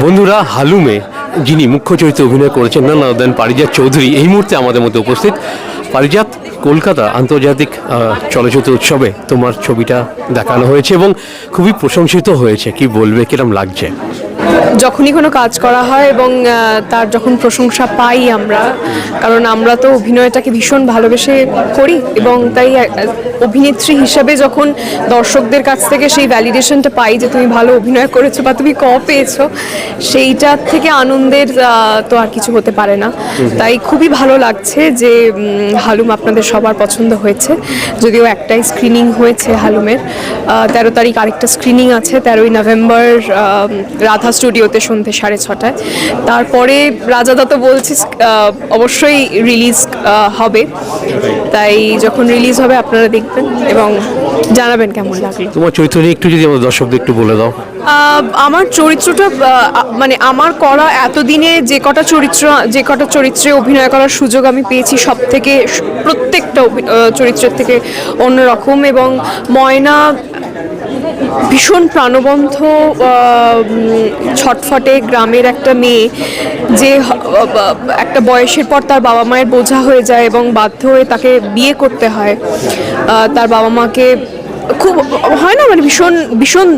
বন্ধুরা, হালুমে যিনি মুখ্য চরিত্রে অভিনয় করেছেন না দেন পারিজাত চৌধুরী এই মুহূর্তে আমাদের মধ্যে উপস্থিত। পারিজাত, কলকাতা আন্তর্জাতিক চলচ্চিত্র উৎসবে তোমার ছবিটা দেখানো হয়েছে এবং খুবই প্রশংসিত হয়েছে, কি বলবে, কিরম লাগছে? যখনই কোনো কাজ করা হয় এবং তার যখন প্রশংসা পাই আমরা, কারণ আমরা তো অভিনয়টাকে ভীষণ ভালোবেসে করি এবং তাই অভিনেত্রী হিসাবে যখন দর্শকদের কাছ থেকে সেই ভ্যালিডেশনটা পাই যে তুমি ভালো অভিনয় করেছো বা তুমি পেয়েছো, সেইটার থেকে আনন্দের তো আর কিছু হতে পারে না। তাই খুবই ভালো লাগছে যে হালুম আপনাদের সবার পছন্দ হয়েছে। যদিও একটাই স্ক্রিনিং হয়েছে হালুমের, 13 তারিখ আরেকটা স্ক্রিনিং আছে 13ই নভেম্বর রাধা স্টুডিওতে সন্ধ্যে 6:30টায়। তারপরে রাজাদা তো বলছে অবশ্যই রিলিজ হবে, তাই যখন রিলিজ হবে আপনারা দেখবেন এবং জানাবেন কেমন লাগলো। তোমার চরিত্র নিয়ে একটু যদি আমাদের দর্শকদের একটু বলে দাও। আমার চরিত্রটা মানে আমার করা এতদিনে যে কটা চরিত্রে অভিনয় করার সুযোগ আমি পেয়েছি, সব থেকে প্রত্যেকটা চরিত্রের থেকে অন্যরকম। এবং ময়না ভীষণ প্রাণবন্ত, ছটফটে গ্রামের একটা মেয়ে যে একটা বয়সের পর তার বাবা মায়ের বোঝা হয়ে যায় এবং বাধ্য হয়ে তাকে বিয়ে করতে হয়। তার বাবা মাকে খুব হয় না, মানে ভীষণ ভীষণ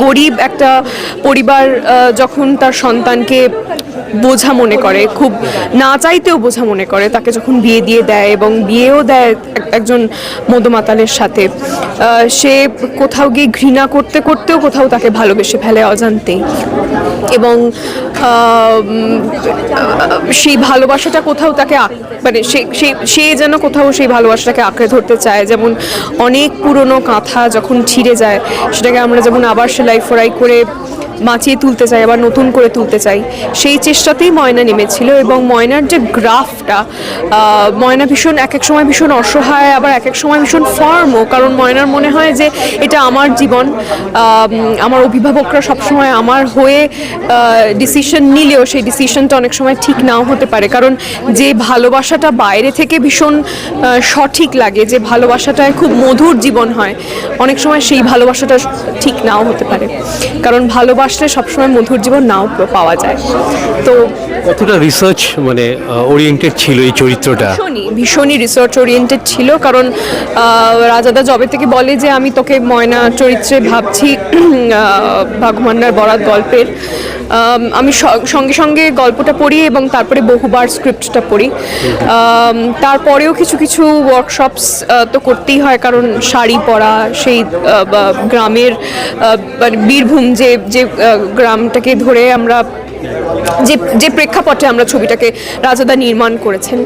গরিব একটা পরিবার যখন তার সন্তানকে বোঝা মনে করে, খুব না চাইতেও বোঝা মনে করে, তাকে যখন বিয়ে দিয়ে দেয় এবং বিয়েও দেয় একজন মদমাতালের সাথে, সে কোথাও গিয়ে ঘৃণা করতে করতেও কোথাও তাকে ভালোবেসে ফেলে অজান্তেই। এবং সেই ভালোবাসাটা কোথাও তাকে মানে সে যেন কোথাও সেই ভালোবাসাটাকে আঁকড়ে ধরতে চায়। যেমন অনেক পুরনো কাঁথা যখন ছিঁড়ে যায়, সেটাকে আমরা যেমন আবার সেলাই ফোড়াই করে বাঁচিয়ে তুলতে চাই, আবার নতুন করে তুলতে চাই, সেই চেষ্টাতেই ময়না নেমেছিল। এবং ময়নার যে গ্রাফটা, ময়না ভীষণ এক এক সময় ভীষণ অসহায়, আবার এক এক সময় ভীষণ ফার্মও, কারণ ময়নার মনে হয় যে এটা আমার জীবন, আমার অভিভাবকরা সবসময় আমার হয়ে ডিসিশন নিলেও সেই ডিসিশনটা অনেক সময় ঠিক নাও হতে পারে। কারণ যে ভালোবাসাটা বাইরে থেকে ভীষণ সঠিক লাগে, যে ভালোবাসাটায় খুব মধুর জীবন হয়, অনেক সময় সেই ভালোবাসাটা ঠিক নাও হতে পারে, কারণ ভালোবাসলে সবসময় মধুর জীবন নাও পাওয়া যায়। তো কতটা রিসার্চ মানে ওরিয়েন্টেড ছিল এই চরিত্রটা? ভীষণই রিসার্চ ওরিয়েন্টেড ছিল, কারণ রাজাদা জবে থেকে বলে যে আমি তোকে ময়না চরিত্রে ভাবছি ভাগমান্নার বরাত গল্পের, আমি সঙ্গে সঙ্গে গল্পটা পড়ি এবং তারপরে বহুবার স্ক্রিপ্টটা পড়ি। তারপরেও কিছু কিছু ওয়ার্কশপস তো করতেই হয়, কারণ শাড়ি পরা, সেই গ্রামের মানে বীরভূম যে গ্রামটাকে ধরে আমরা যে প্রেক্ষাপটে আমরা ছবিটাকে রাজাদা নির্মাণ করেছেন,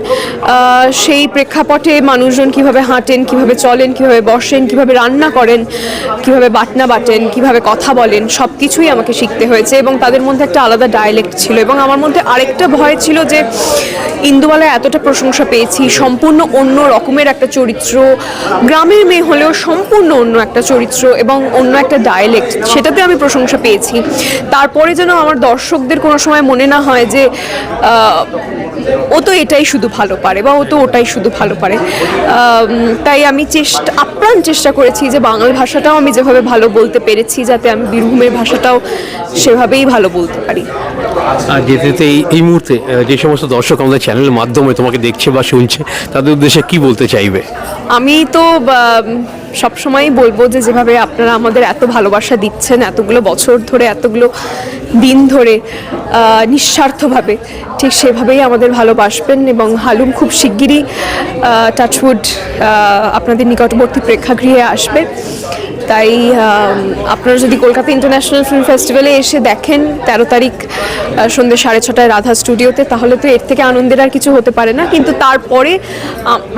সেই প্রেক্ষাপটে মানুষজন কিভাবে হাঁটেন, কিভাবে চলেন, কিভাবে বসেন, কিভাবে রান্না করেন, কিভাবে বাটনা বাটেন, কিভাবে কথা বলেন, সব কিছুই আমাকে শিখতে হয়েছে। এবং তাদের মধ্যে একটা আলাদা ডায়ালেক্ট ছিল। এবং আমার মধ্যে আরেকটা ভয় ছিল যে ইন্দুবালায় এতটা প্রশংসা পেয়েছি, সম্পূর্ণ অন্য রকমের একটা চরিত্র, গ্রামের মেয়ে হলেও সম্পূর্ণ অন্য একটা চরিত্র এবং অন্য একটা ডায়ালেক্ট, সেটাতে আমি প্রশংসা পেয়েছি। তারপরে যেন আমার দর্শকদের কোনো সময় মনে না হয় যে ও তো এটাই শুধু ভালো পারে বা ও তো ওটাই শুধু ভালো পারে। তাই আমি আপ্রাণ চেষ্টা করেছি যে বাংলা ভাষাটাও আমি যেভাবে ভালো বলতে পেরেছি, যাতে আমি বীরভূমের ভাষাটাও সেভাবেই ভালো বলতে পারি। আর যেতে এই মুহূর্তে যে সমস্ত দর্শক আমাদের চ্যানেলের মাধ্যমে তোমাকে দেখছে বা শুনছে, তাদের উদ্দেশ্যে কি বলতে চাইবে? আমি তো সবসময়ই বলবো যে যেভাবে আপনারা আমাদের এত ভালোবাসা দিচ্ছেন, এতগুলো বছর ধরে, এতগুলো দিন ধরে নিঃস্বার্থভাবে, ঠিক সেভাবেই আমাদের ভালোবাসবেন। এবং হালুম খুব শিগগিরই টাচউড আপনাদের নিকটবর্তী প্রেক্ষাগৃহে আসবে। তাই আপনারা যদি কলকাতা ইন্টারন্যাশনাল ফিল্ম ফেস্টিভ্যালে এসে দেখেন 13 তারিখ সন্ধ্যে 6:30টায় রাধা স্টুডিওতে, তাহলে তো এর থেকে আনন্দের আর কিছু হতে পারে না। কিন্তু তারপরে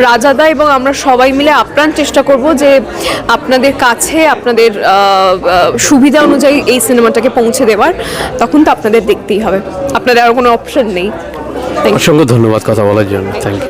রাজাদা এবং আমরা সবাই মিলে আপ্রাণ চেষ্টা করব যে আপনাদের কাছে আপনাদের সুবিধা অনুযায়ী এই সিনেমাটাকে পৌঁছে দেওয়ার। তখন তো আপনাদের দেখতেই হবে, আপনাদের আর কোনো অপশন নেই। অসংখ্য ধন্যবাদ কথা বলার জন্য। Thank you.